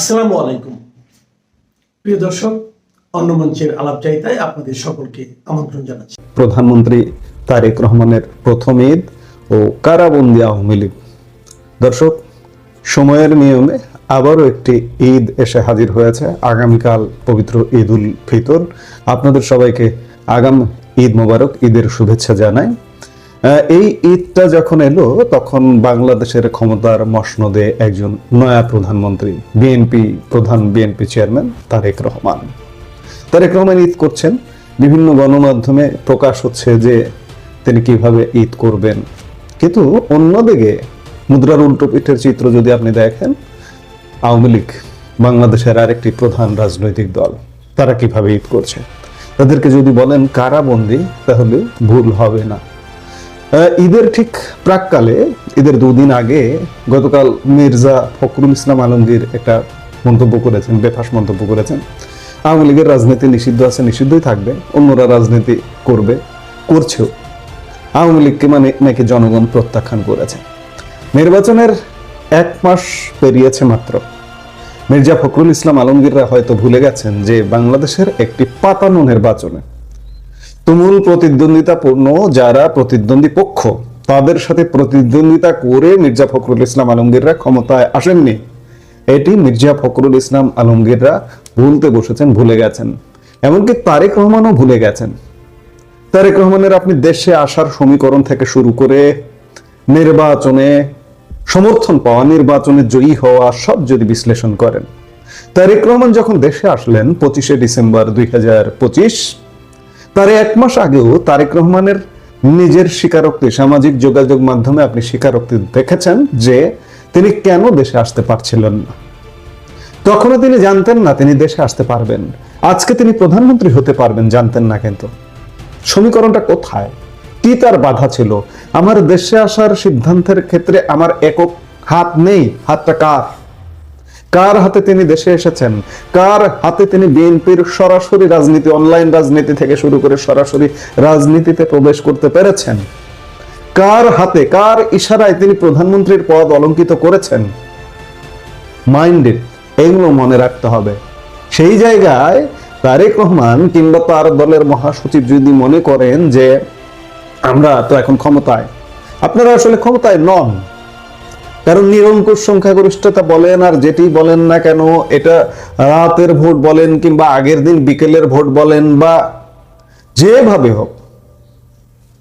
আসসালামু আলাইকুম প্রিয় দর্শক, অন্য মঞ্চের আলাপচারিতায় আপনাদের সকলকে আমন্ত্রণ জানাচ্ছি। প্রধানমন্ত্রী তারেক রহমানের প্রথম ঈদ ও কারাবন্দী আওয়ামী লীগ। দর্শক, সময়ের নিয়মে আবারও একটি ঈদ এসে হাজির হয়েছে। আগামীকাল পবিত্র ঈদ উল ফিতর। আপনাদের সবাইকে আগাম ঈদ মোবারক, ঈদের শুভেচ্ছা জানাই। এই ঈদটা যখন এলো তখন বাংলাদেশের ক্ষমতার মসনদে একজন নয়া প্রধানমন্ত্রী, বিএনপি চেয়ারম্যান তারেক রহমান ঈদ করছেন। বিভিন্ন গণমাধ্যমে প্রকাশ হচ্ছে যে তিনি কিভাবে ঈদ করবেন, কিন্তু অন্যদিকে মুদ্রার উল্টো পিঠের চিত্র যদি আপনি দেখেন, আওয়ামী লীগ বাংলাদেশের আরেকটি প্রধান রাজনৈতিক দল, তারা কিভাবে ঈদ করছে। তাদেরকে যদি বলেন কারাবন্দী, তাহলে ভুল হবে না। ঈদের ঠিক প্রাককালে, ঈদের দুদিন আগে গতকাল মির্জা ফখরুল ইসলাম আলমগীর একটা মন্তব্য করেছেন, বেফাস মন্তব্য করেছেন। আওয়ামী লীগের রাজনীতি নিষিদ্ধ আছে, নিষিদ্ধই থাকবে, অন্যরা রাজনীতি করছেও। আওয়ামী লীগকে নাকি জনগণ প্রত্যাখ্যান করেছে। নির্বাচনের 1 মাস পেরিয়েছে মাত্র। মির্জা ফখরুল ইসলাম আলমগীররা হয়তো ভুলে গেছেন যে বাংলাদেশের একটি পাতানো নির্বাচনে তুমুল প্রতিদ্বন্দ্বিতাপূর্ণ যারা প্রতিদ্বন্দ্বী পক্ষ, তাদের সাথে প্রতিদ্বন্দ্বিতা করে মির্জা ফখরুল ইসলাম আলমগীররা ক্ষমতায় আসেননি। এটি মির্জা ফখরুল ইসলাম আলমগীররা ভুলে গেছেন। এমনকি তারেক রহমানও ভুলে গেছেন। তারেক রহমানের আপনি দেশে আসার সমীকরণ থেকে শুরু করে নির্বাচনে সমর্থন পাওয়া, নির্বাচনে জয়ী হওয়া, সব যদি বিশ্লেষণ করেন, তারেক রহমান যখন দেশে আসলেন 25শে ডিসেম্বর 2025, তার 1 মাস আগেও তারেক রহমানের নিজের স্বীকারোক্তি, সামাজিক যোগাযোগ মাধ্যমে আপনি স্বীকারোক্তি দেখেছেন যে তিনি কেন দেশে আসতে পারছিলেন না। তখনও তিনি জানতেন না তিনি দেশে আসতে পারবেন। আজকে তিনি প্রধানমন্ত্রী হতে পারবেন, জানতেন না। কিন্তু সমীকরণটা কোথায়, কি তার বাধা ছিল? আমার দেশে আসার সিদ্ধান্তের ক্ষেত্রে আমার একক হাত নেই। হাতটা কার হাতে তিনি দেশে এসেছেন? কার হাতে তিনি বিএনপির সরাসরি রাজনীতি, অনলাইন রাজনীতি থেকে শুরু করে সরাসরি রাজনীতিতে প্রবেশ করতে পেরেছেন? কার হাতে, কার ইশারায় তিনি প্রধানমন্ত্রীর পদ অলঙ্কিত করেছেন? মাইন্ডেড, এগুলো মনে রাখতে হবে। সেই জায়গায় তারেক রহমান কিংবা তার দলের মহাসচিব যদি মনে করেন যে আমরা তো এখন ক্ষমতায়, আপনারা আসলে ক্ষমতায় নন। কারণ নিরঙ্কুশ সংখ্যাগরিষ্ঠতা বলেন আর যেটি বলেন না কেন, এটা রাতের ভোট বলেন কিংবা আগের দিন বিকেলের ভোট বলেন বা যেভাবে হোক,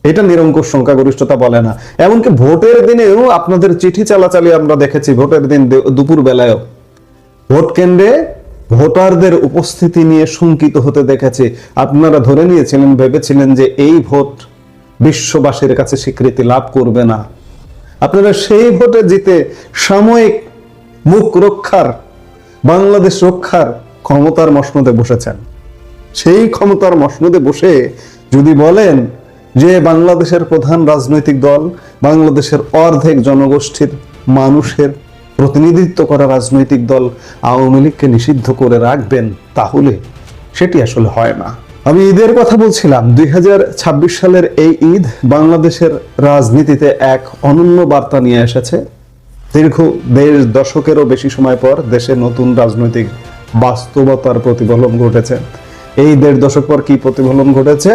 এটা নিরঙ্কুশ সংখ্যাগরিষ্ঠতা বলে না। এমনকি ভোটের দিনেও আপনাদের চিঠি চালাচালি আমরা দেখেছি। ভোটের দিন দুপুর বেলায়ও ভোট কেন্দ্রে ভোটারদের উপস্থিতি নিয়ে শঙ্কিত হতে দেখেছি। আপনারা ধরে নিয়েছিলেন, ভেবেছিলেন যে এই ভোট বিশ্ববাসীর কাছে স্বীকৃতি লাভ করবে না। আপনারা সেই ভোটে জিতে সাময়িক মুখ রক্ষার, বাংলাদেশ রক্ষার ক্ষমতার মসনদে বসেছেন। সেই ক্ষমতার মসনদে বসে যদি বলেন যে বাংলাদেশের প্রধান রাজনৈতিক দল, বাংলাদেশের অর্ধেক জনগোষ্ঠীর মানুষের প্রতিনিধিত্ব করা রাজনৈতিক দল আওয়ামী লীগকে নিষিদ্ধ করে রাখবেন, তাহলে সেটি আসলে হয় না। আমি ঈদের কথা বলছিলাম। 2026 সালের এই ঈদ বাংলাদেশের রাজনীতিতে এক অনন্য বার্তা নিয়ে এসেছে। দীর্ঘ 1.5 দশকেরও বেশি সময় পর দেশে নতুন রাজনৈতিক বাস্তবতার প্রতিফলন ঘটেছে। এই 1.5 দশক পর কি প্রতিফলন ঘটেছে?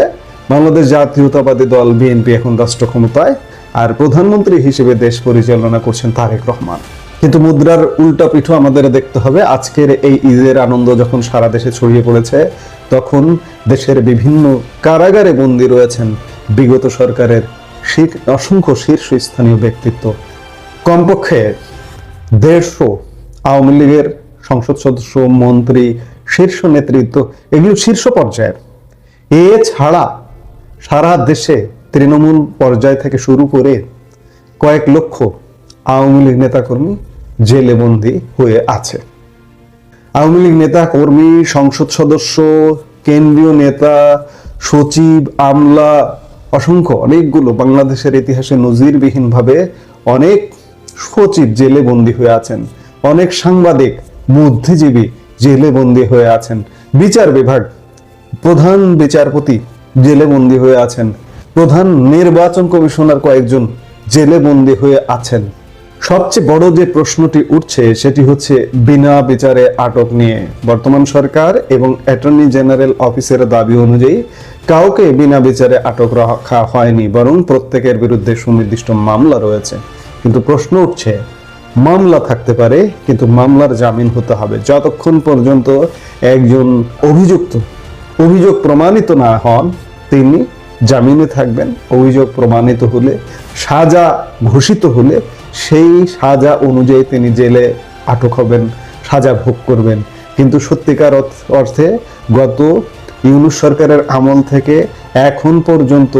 বাংলাদেশ জাতীয়তাবাদী দল বিএনপি এখন রাষ্ট্র ক্ষমতায়, আর প্রধানমন্ত্রী হিসেবে দেশ পরিচালনা করছেন তারেক রহমান। কিন্তু মুদ্রার উল্টা পিঠও আমাদের দেখতে হবে। আজকের এই ঈদের আনন্দ যখন সারা দেশে ছড়িয়ে পড়েছে, তখন দেশের বিভিন্ন কারাগারে বন্দী রয়েছেন বিগত সরকারের অসংখ্য শীর্ষস্থানীয় ব্যক্তিত্ব। কমপক্ষে 150 আওয়ামী লীগের সংসদ সদস্য, মন্ত্রী, শীর্ষ নেতৃত্ব, এগুলো শীর্ষ পর্যায়ের। এছাড়া সারা দেশে তৃণমূল পর্যায় থেকে শুরু করে কয়েক লক্ষ আওয়ামী লীগ নেতাকর্মী জেলে বন্দী হয়ে আছে। আওয়ামী লীগ নেতা কর্মী, সংসদ সদস্য, কেন্দ্রীয় নেতা, সচিব, আমলা, অনেকগুলো বাংলাদেশের ইতিহাসে নজিরবিহীন ভাবে অনেক সচিব জেলে বন্দী হয়ে আছেন। অনেক সাংবাদিক, বুদ্ধিজীবী জেলে বন্দী হয়ে আছেন। বিচার বিভাগ, প্রধান বিচারপতি জেলে বন্দী হয়ে আছেন। প্রধান নির্বাচন কমিশনার কয়েকজন জেলে বন্দী হয়ে আছেন। সবচেয়ে বড় যে প্রশ্নটি উঠছে সেটি হচ্ছে বিনা বিচারে আটক নিয়ে। বর্তমান সরকার এবং অ্যাটর্নি জেনারেল অফিসের দাবি অনুযায়ী কাউকে বিনা বিচারে আটক রাখা হয়নি, বরং প্রত্যেকের বিরুদ্ধে সুনির্দিষ্ট মামলা রয়েছে। কিন্তু প্রশ্ন উঠছে, মামলা থাকতে পারে কিন্তু মামলার জামিন হতে হবে। যতক্ষণ পর্যন্ত একজন অভিযোগ প্রমাণিত না হন তিনি জামিনে থাকবেন। অভিযোগ প্রমাণিত হলে, সাজা ঘোষিত হলে সেই সাজা অনুযায়ী তিনি জেলে আটক হবেন, সাজা ভোগ করবেন। কিন্তু সত্যিকার অর্থে গত ইউনূস সরকারের আমল থেকে এখন পর্যন্ত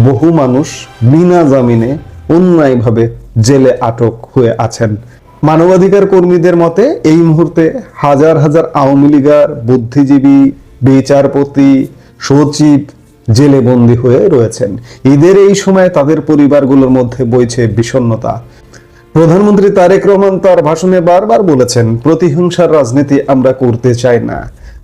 বহু মানুষ বিনা জামিনে অন্যায়ভাবে জেলে আটক হয়ে আছেন। মানবাধিকার কর্মীদের মতে এই মুহূর্তে হাজার হাজার আওয়ামী লীগার বুদ্ধিজীবী, বিচারপতি, সচিব জেলে বন্দী হয়ে রয়েছেন। ঈদের এই সময় তাদের পরিবারগুলোর মধ্যে বইছে বিষণ্ণতা। প্রধানমন্ত্রী তারেক রহমান তার ভাষণে বারবার বলেছেন, প্রতিহিংসার রাজনীতি আমরা করতে চাই না,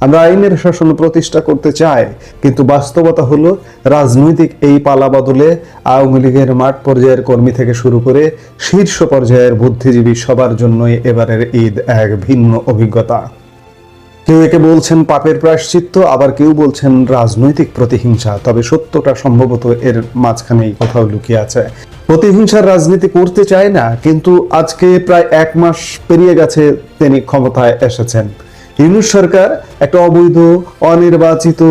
আমরা আইনের শাসন প্রতিষ্ঠা করতে চাই। কিন্তু বাস্তবতা হলো রাজনৈতিক এই পালাবদলে আওয়ামী লীগের মাঠ পর্যায়ের কর্মী থেকে শুরু করে শীর্ষ পর্যায়ের বুদ্ধিজীবী সবার জন্যই এবারের ঈদ এক ভিন্ন অভিজ্ঞতা। কেউ একে বলছেন পাপের প্রায়শ্চিত্ত, আবার কেউ বলছেন রাজনৈতিক প্রতিহিংসা। তবে সত্যটা সম্ভবত এর মাঝখানেই কোথাও লুকিয়ে আছে। প্রতিহিংসার রাজনীতি করতে চায় না, কিন্তু আজকে প্রায় 1 মাস পেরিয়ে গেছে তিনি ক্ষমতায় এসেছেন। ইউনূস সরকার একটা অবৈধ, অনির্বাচিত,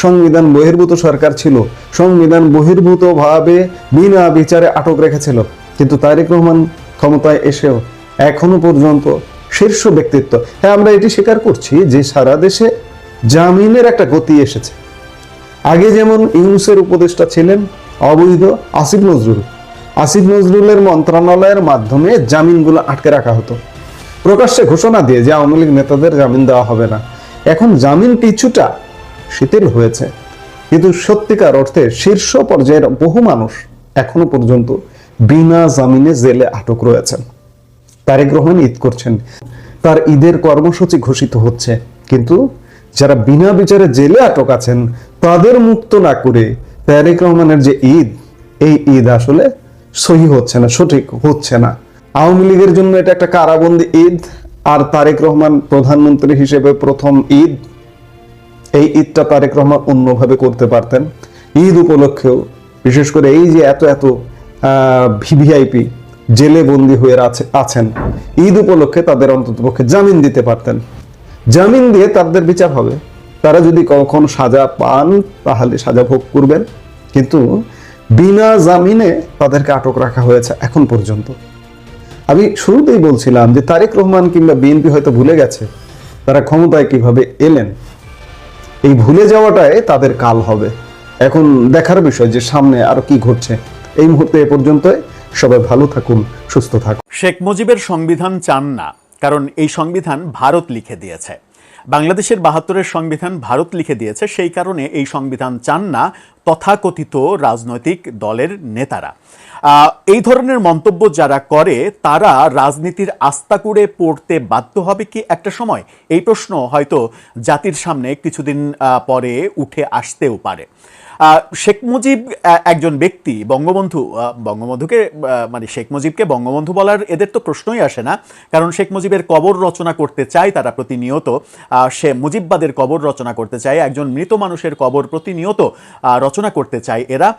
সংবিধান বহির্ভূত সরকার ছিল। সংবিধান বহির্ভূত ভাবে বিনা বিচারে আটক রেখেছিল। কিন্তু তারেক রহমান ক্ষমতায় এসেও এখনো পর্যন্ত শীর্ষ ব্যক্তিত্ব, হ্যাঁ আমরা এটি স্বীকার করছি যে সারা দেশে জামিনের একটা গতি এসেছে। আগে যেমন ইউনূসের উপদেষ্টা ছিলেন অবৈধ আসিফ নজরুলের মন্ত্রণালয়ের মাধ্যমে জামিনগুলো আটকে রাখা হতো, প্রকাশ্যে ঘোষণা দিয়ে যে আওয়ামী লীগ নেতাদের জামিন দেওয়া হবে না। এখন জামিন কিছুটা শিথিল হয়েছে, কিন্তু সত্যিকার অর্থে শীর্ষ পর্যায়ের বহু মানুষ এখনো পর্যন্ত বিনা জামিনে জেলে আটক রয়েছেন। তারেক রহমান ঈদ করছেন, তার ঈদের কর্মসূচি ঘোষিত হচ্ছে, কিন্তু যারা বিনা বিচারে জেলে আটক আছেন তাদের মুক্ত না করে তারেক রহমানের যে ঈদ, এই ঈদ আসলে সহি হচ্ছে না, সঠিক হচ্ছে না। আওয়ামী লীগের জন্য এটা একটা কারাবন্দী ঈদ, আর তারেক রহমান প্রধানমন্ত্রী হিসেবে প্রথম ঈদ। এই ঈদটা তারেক রহমান অন্যভাবে করতে পারতেন। ঈদ উপলক্ষেও বিশেষ করে এই যে এত ভিভিআইপি জেলে বন্দী হয়ে আছেন, ঈদ উপলক্ষে তাদের অন্ততপক্ষে জামিন দিতে পারতেন। জামিন দিয়ে তাদের বিচার হবে, তারা যদি কখনো সাজা পান তাহলে সাজা ভোগ করবেন। কিন্তু বিনা জামিনে তাদেরকে আটক রাখা হয়েছে এখন পর্যন্ত। আমি শুরুতেই বলছিলাম যে তারেক রহমান কিংবা বিএনপি হয়তো ভুলে গেছে তারা ক্ষমতায় কিভাবে এলেন। এই ভুলে যাওয়াটাই তাদের কাল হবে। এখন দেখার বিষয় যে সামনে আরো কি ঘটছে। এই মুহূর্তে এ পর্যন্ত, সবাই ভালো থাকুন, সুস্থ থাকুন। শেখ মুজিবের সংবিধান চান না, কারণ এই সংবিধান ভারত লিখে দিয়েছে। বাংলাদেশের ৭২-এর সংবিধান ভারত লিখে দিয়েছে, সেই কারণে এই সংবিধান চান না তথাকথিত রাজনৈতিক দলের নেতারা। এই ধরনের মন্তব্য যারা করে তারা রাজনীতির আস্তাকুড়ে পড়তে বাধ্য হবে কি একটা সময়? এই প্রশ্ন হয়তো জাতির সামনে কিছুদিন পরে উঠে আসতেও পারে। শেখ মুজিব একজন ব্যক্তি, বঙ্গবন্ধুকে মানে শেখ মুজিবকে বঙ্গবন্ধু বলার এদের তো প্রশ্নই আসে না, কারণ শেখ মুজিবের কবর রচনা করতে চায় তারা প্রতিনিয়ত। সে মুজিববাদের কবর রচনা করতে চায়, একজন মৃত মানুষের কবর প্রতিনিয়ত রচনা করতে চায় এরা।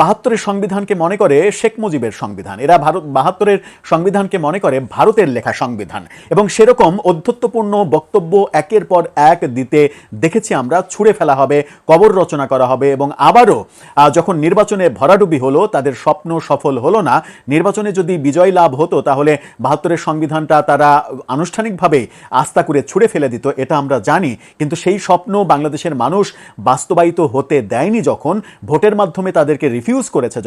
৭২-এর সংবিধানকে মনে করে শেখ মুজিবের সংবিধান, এরা ৭২-এর সংবিধানকে মনে করে ভারতের লেখা সংবিধান। এবং সেরকম অধ্যত্বপূর্ণ বক্তব্য একের পর এক দিতে দেখেছি আমরা। ছুঁড়ে ফেলা হবে, কবর রচনা করা হবে, এবং আবারও যখন নির্বাচনে ভরাডুবি হলো, তাদের স্বপ্ন সফল হলো না। নির্বাচনে যদি বিজয় লাভ হতো তাহলে ৭২-এর সংবিধানটা তারা আনুষ্ঠানিকভাবে আস্থা করে ছুঁড়ে ফেলে দিত, এটা আমরা জানি। কিন্তু সেই স্বপ্ন বাংলাদেশের মানুষ বাস্তবায়িত হতে দেয়নি। যখন ভোটের মাধ্যমে তাদেরকে রিফিউজ করেছে,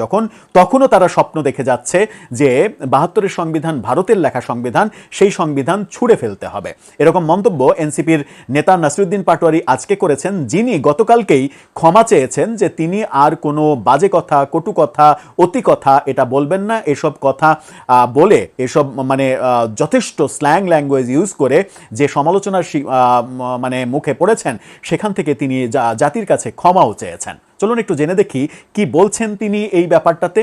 তখনও তারা স্বপ্ন দেখে যাচ্ছে যে ৭২-এর সংবিধান ভারতের লেখা সংবিধান, সেই সংবিধান ছুঁড়ে ফেলতে হবে। এরকম মন্তব্য এনসিপির নেতা নাসিরউদ্দিন পাটোয়ারি আজকে করেছেন, যিনি গতকালকেই ক্ষমা চেয়েছেন যে তিনি আর কোনো বাজে কথা, কটু কথা, অতি কথা এটা বলবেন না। এসব কথা বলে, এসব মানে যথেষ্ট স্ল্যাং ল্যাঙ্গুয়েজ ইউজ করে যে সমালোচনার মানে মুখে পড়েছেন, সেখান থেকে তিনি জাতির কাছে ক্ষমাও চেয়েছেন। চলুন একটু জেনে দেখি কি বলছেন তিনি এই ব্যাপারটাতে।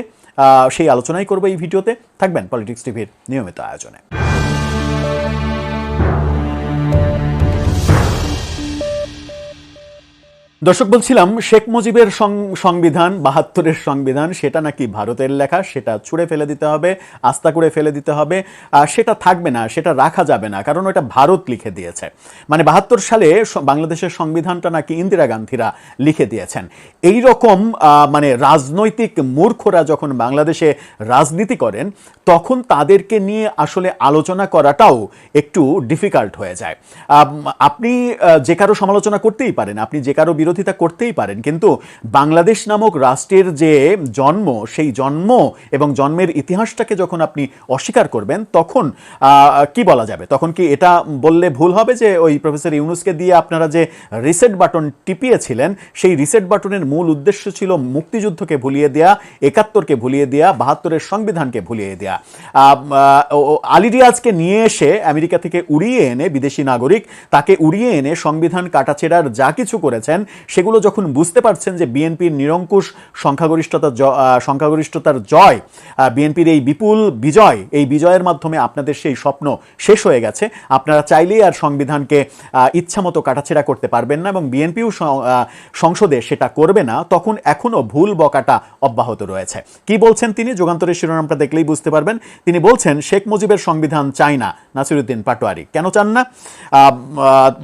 সেই আলোচনাই করবো এই ভিডিওতে। থাকবেন পলিটিক্স টিভির নিয়মিত আয়োজনে। দর্শক, বলছিলাম শেখ মুজিবের সংবিধান, ৭২-এর সংবিধান, সেটা নাকি ভারতের লেখা, সেটা ছুঁড়ে ফেলে দিতে হবে, আস্থা করে ফেলে দিতে হবে, সেটা থাকবে না, সেটা রাখা যাবে না, কারণ ওটা ভারত লিখে দিয়েছে। মানে ৭২ সালে বাংলাদেশের সংবিধানটা নাকি ইন্দিরা গান্ধীরা লিখে দিয়েছেন। এই রকম মানে রাজনৈতিক মূর্খরা যখন বাংলাদেশে রাজনীতি করেন, তখন তাদেরকে নিয়ে আসলে আলোচনা করাটাও একটু ডিফিকাল্ট হয়ে যায়। আপনি যে কারো সমালোচনা করতেই পারেন, আপনি যে কারো বিরোধিতা করতেই পারেন, কিন্তু বাংলাদেশ নামক রাষ্ট্রের যে জন্ম, সেই জন্ম এবং জন্মের ইতিহাসটাকে যখন আপনি অস্বীকার করবেন, তখন কি বলা যাবে? তখন কি এটা বললে ভুল হবে যে ওই প্রফেসর ইউনূসকে দিয়ে আপনারা যে রিসেট বাটন টিপিয়েছিলেন, সেই রিসেট বাটনের মূল উদ্দেশ্য ছিল মুক্তিযুদ্ধকে ভুলিয়ে দেয়া, ৭১কে ভুলিয়ে দেয়া, ৭২-এর সংবিধানকে ভুলিয়ে দেয়া। আলী রিয়াজকে নিয়ে এসে আমেরিকা থেকে উড়িয়ে এনে, বিদেশি নাগরিক, তাকে উড়িয়ে এনে সংবিধান কাটাছেড়ার যা কিছু করেছেন, সেগুলো যখন বুঝতে পারছেন যে বিএনপির নিরঙ্কুশ সংখ্যাগরিষ্ঠতার জয়, বিএনপির এই বিপুল বিজয়, এই বিজয়ের মাধ্যমে আপনাদের সেই স্বপ্ন শেষ হয়ে গেছে, আপনারা চাইলেই আর সংবিধানকে ইচ্ছামতো কাটাছেড়া করতে পারবেন না এবং বিএনপিও সংসদে সেটা করবে না, তখন এখনো ভুল বকাটা অব্যাহত রয়েছে। কি বলছেন তিনি? যুগান্তরের শিরোনামটা দেখলেই বুঝতে পারবেন। তিনি বলছেন, শেখ মুজিবের সংবিধান চাই না নাসিরউদ্দিন পাটোয়ারি। কেন চান না?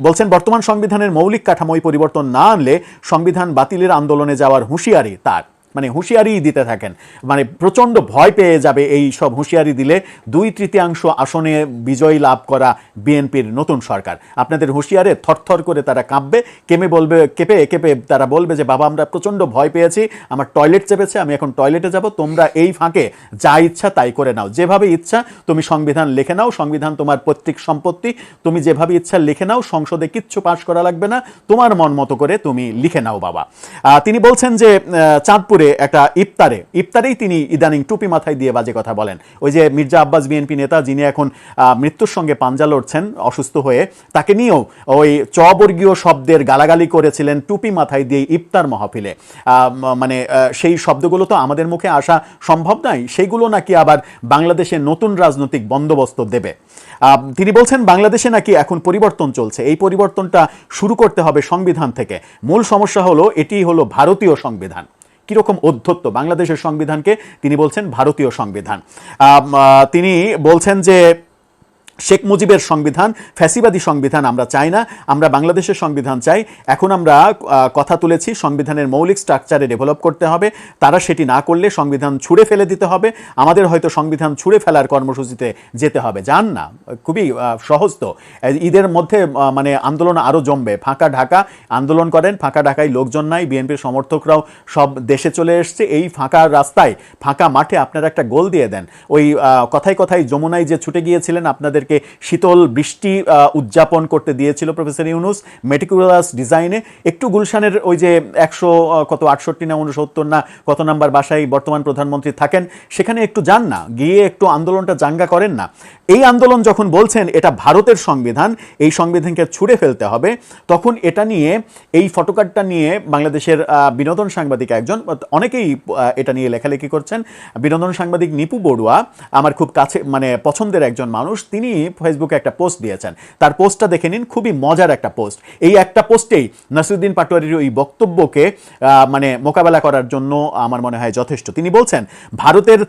বলছেন, বর্তমান সংবিধানের মৌলিক কাঠামোয় পরিবর্তন না আনলে সংবিধান বাতিলের আন্দোলনে যাওয়ার হুঁশিয়ারি তার। মানে হুঁশিয়ারি দিতে থাকেন, মানে প্রচণ্ড ভয় পেয়ে যাবে এই সব হুঁশিয়ারি দিলে 2/3 আসনে বিজয় লাভ করা বিএনপির নতুন সরকার। আপনাদের হুঁশিয়ারে থরথর করে তারা কাঁপবে, কেঁপে তারা বলবে যে বাবা, আমরা প্রচণ্ড ভয় পেয়েছি, আমার টয়লেট চেপেছে, আমি এখন টয়লেটে যাব, তোমরা এই ফাঁকে যা ইচ্ছা তাই করে নাও, যেভাবে ইচ্ছা তুমি সংবিধান লিখে নাও, সংবিধান তোমার পৈতৃক সম্পত্তি, তুমি যেভাবে ইচ্ছা লিখে নাও, সংসদে কিচ্ছু পাশ করা লাগবে না, তোমার মন মতো করে তুমি লিখে নাও বাবা। তিনি বলছেন যে চাঁদপুরে একটা ইফতারেই তিনি ইদানিং টুপি মাথায় দিয়ে বাজে কথা বলেন। ওই যে মির্জা আব্বাস বিএনপি নেতা, যিনি এখন মৃত্যুর সঙ্গে পাঞ্জা লড়ছেন অসুস্থ হয়ে, তাকে নিয়েও ওই চবর্গীয় শব্দের গালাগালি করেছিলেন টুপি মাথায় দিয়ে ইফতার মাহফিলে। মানে সেই শব্দগুলো তো আমাদের মুখে আসা সম্ভব নয়, সেইগুলো নাকি আবার বাংলাদেশে নতুন রাজনৈতিক বন্দোবস্ত দেবে। তিনি বলছেন, বাংলাদেশে নাকি এখন পরিবর্তন চলছে, এই পরিবর্তনটা শুরু করতে হবে সংবিধান থেকে। মূল সমস্যা হলো এটি হলো ভারতীয় সংবিধান। কিরকম অধ্যত্ত! বাংলাদেশের সংবিধানকে তিনি বলছেন ভারতীয় সংবিধান। তিনি বলছেন যে শেখ মুজিবের সংবিধান, ফ্যাসিবাদী সংবিধান আমরা চাই না, আমরা বাংলাদেশের সংবিধান চাই। এখন আমরা কথা তুলেছি সংবিধানের মৌলিক স্ট্রাকচারে ডেভেলপ করতে হবে, তারা সেটি না করলে সংবিধান ছুঁড়ে ফেলে দিতে হবে, আমাদের হয়তো সংবিধান ছুঁড়ে ফেলার কর্মসূচিতে যেতে হবে। যান না, খুবই সহজ তো। ঈদের মধ্যে মানে আন্দোলন আরও জমবে। ফাঁকা ঢাকা আন্দোলন করেন, ফাঁকা ঢাকায় লোকজন নাই, বিএনপির সমর্থকরাও সব দেশে চলে এসছে, এই ফাঁকা রাস্তায়, ফাঁকা মাঠে আপনারা একটা গোল দিয়ে দেন। ওই কথায় কথায় যমুনায় যে ছুটে গিয়েছিলেন, আপনাদের শীতল বৃষ্টি উদযাপন করতে দিয়েছিল প্রফেসর ইউনূস মেটিকুলাস ডিজাইনে। একটু গুলশানের ওই যে 168 না 69 না কত নাম্বার বাসায় বর্তমান প্রধানমন্ত্রী থাকেন, সেখানে একটু যান না, গিয়ে একটু আন্দোলনটা জাঙ্গা করেন না। এই আন্দোলন যখন বলছেন এটা ভারতের সংবিধান, এই সংবিধানকে ছুঁড়ে ফেলতে হবে, তখন এটা নিয়ে, এই ফটোকার্ডটা নিয়ে বাংলাদেশের বিনোদন সাংবাদিক একজন, অনেকেই এটা নিয়ে লেখালেখি করছেন। বিনোদন সাংবাদিক নিপু বড়ুয়া আমার খুব কাছে মানে পছন্দের একজন মানুষ, তিনি ফেসবুকে একটা পোস্ট দিয়েছেন। তার পোস্টটা দেখে নিন, খুবই মজার একটা পোস্ট। এই একটা পোস্টেই নাসিরউদ্দিন পাটোয়ারির ওই বক্তব্যকে মানে মোকাবেলা করার জন্য আমার মনে হয় যথেষ্ট। তিনি বলছেন, ভারতের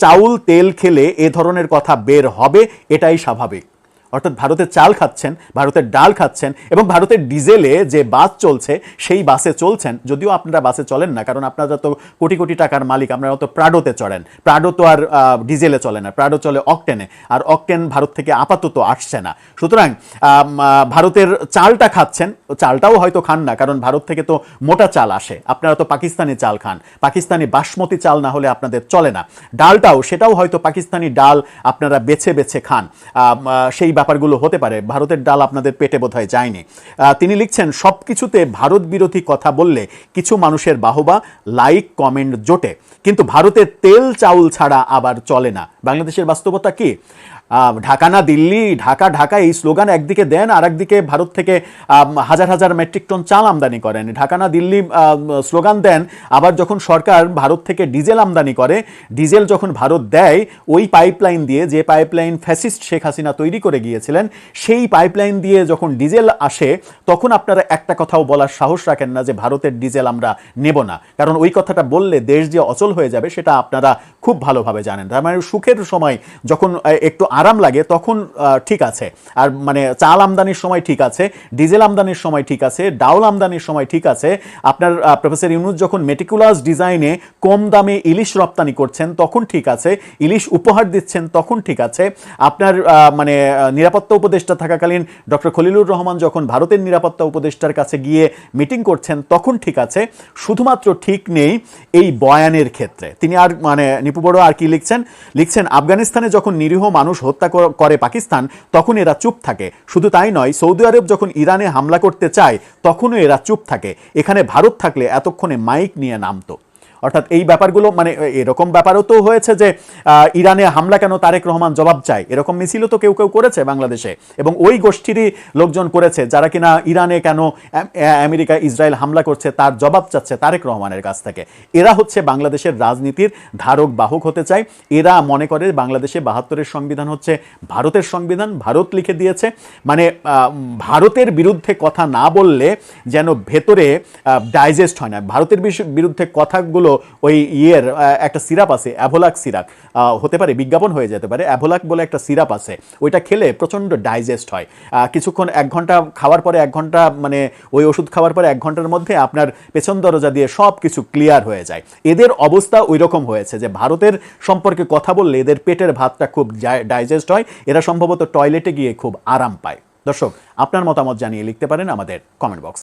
চাউল তেল খেলে এ ধরনের কথা বের হবে, এটাই স্বাভাবিক। অর্থাৎ ভারতের চাল খাচ্ছেন, ভারতের ডাল খাচ্ছেন এবং ভারতের ডিজেলে যে বাস চলছে সেই বাসে চলছেন। যদিও আপনারা বাসে চলেন না, কারণ আপনারা তো কোটি কোটি টাকার মালিক, আপনারা তো প্রাডোতে চড়েন। প্রাডো তো আর ডিজেলে চলে না, প্রাডো চলে অকটেনে, আর অকটেন ভারত থেকে আপাতত আসছে না। সুতরাং ভারতের চালটা খাচ্ছেন, চালটাও হয়তো খান না, কারণ ভারত থেকে তো মোটা চাল আসে। আপনারা তো পাকিস্তানি চাল খান, পাকিস্তানি বাসমতি চাল না হলে আপনাদের চলে না। ডালটাও, সেটাও হয়তো পাকিস্তানি ডাল আপনারা বেছে বেছে খান। সেই ব্যাপারগুলো হতে পারে, ভারতের ডাল আপনাদের পেটে বোধহয় যায়নি। তিনি লিখছেন, সব কিছুতে ভারত বিরোধী কথা বললে কিছু মানুষের বাহবা, লাইক, কমেন্ট জোটে, কিন্তু ভারতের তেল চাউল ছাড়া আবার চলে না। বাংলাদেশের বাস্তবতা কি? ঢাকা না দিল্লি, ঢাকা ঢাকা এই স্লোগান একদিকে দেন, আর একদিকে ভারত থেকে হাজার হাজার মেট্রিক টন চাল আমদানি করেন। ঢাকা না দিল্লি স্লোগান দেন, আবার যখন সরকার ভারত থেকে ডিজেল আমদানি করে, ডিজেল যখন ভারত দেয় ওই পাইপলাইন দিয়ে, যে পাইপলাইন ফ্যাসিস্ট শেখ হাসিনা তৈরি করে গিয়েছিলেন, সেই পাইপলাইন দিয়ে যখন ডিজেল আসে তখন আপনারা একটা কথাও বলার সাহস রাখেন না যে ভারতের ডিজেল আমরা নেব না, কারণ ওই কথাটা বললে দেশ যে অচল হয়ে যাবে সেটা আপনারা খুব ভালোভাবে জানেন। তার মানে সুখের সময় যখন একটু আরাম লাগে তখন ঠিক আছে, আর মানে চাল আমদানির সময় ঠিক আছে, ডিজেল আমদানির সময় ঠিক আছে, ডাউল আমদানির সময় ঠিক আছে, আপনার প্রফেসর ইউনূস যখন মেটিকুলাস ডিজাইনে কম দামে ইলিশ রপ্তানি করছেন তখন ঠিক আছে, ইলিশ উপহার দিচ্ছেন তখন ঠিক আছে, আপনার মানে নিরাপত্তা উপদেষ্টা থাকাকালীন ডক্টর খলিলুর রহমান যখন ভারতের নিরাপত্তা উপদেষ্টার কাছে গিয়ে মিটিং করছেন তখন ঠিক আছে। শুধুমাত্র ঠিক নেই এই বয়ানের ক্ষেত্রে। তিনি আর মানে নিপু বড়ুয়া আর কি লিখছেন আফগানিস্তানে যখন নিরীহ মানুষ হত্যা করে পাকিস্তান তখন এরা চুপ থাকে। শুধু তাই নয়, সৌদি আরব যখন ইরানে হামলা করতে চায় তখনও এরা চুপ থাকে। এখানে ভারত থাকলে এতক্ষণে মাইক নিয়ে নামতো। অর্থাৎ এই ব্যাপারগুলো মানে এরকম ব্যাপারও তো হয়েছে যে ইরানে হামলা কেন তারেক রহমান জবাব চায়, এরকম মিছিলও তো কেউ কেউ করেছে বাংলাদেশে, এবং ওই গোষ্ঠীরই লোকজন করেছে যারা কিনা ইরানে কেন আমেরিকা ইসরায়েল হামলা করছে তার জবাব চাচ্ছে তারেক রহমানের কাছ থেকে। এরা হচ্ছে বাংলাদেশের রাজনীতির ধারক বাহক হতে চায়। এরা মনে করে বাংলাদেশে ৭২-এর সংবিধান হচ্ছে ভারতের সংবিধান, ভারত লিখে দিয়েছে। মানে ভারতের বিরুদ্ধে কথা না বললে যেন ভেতরে ডাইজেস্ট হয় না। ভারতের বিরুদ্ধে কথাগুলো ওই একটা সিরাপ আছে, অ্যাভোলাক সিরাপ হতে পারে, বিজ্ঞাপন হয়ে যেতে পারে, অ্যাভোলাক বলে একটা সিরাপ আছে, ওইটা খেলে প্রচণ্ড ডাইজেস্ট হয়। কিছুক্ষণ ১ ঘন্টা খাওয়ার পরে ১ ঘন্টা মানে ওই ওষুধ খাওয়ার পরে ১ ঘন্টার মধ্যে আপনার পেছন দরজা দিয়ে সব কিছু ক্লিয়ার হয়ে যায়। এদের অবস্থা ওই রকম হয়েছে যে ভারতের সম্পর্কে কথা বললে এদের পেটের ভাতটা খুব ডাইজেস্ট হয়, এরা সম্ভবত টয়লেটে গিয়ে খুব আরাম পায়। দর্শক, আপনার মতামত জানিয়ে লিখতে পারেন আমাদের কমেন্ট বক্স।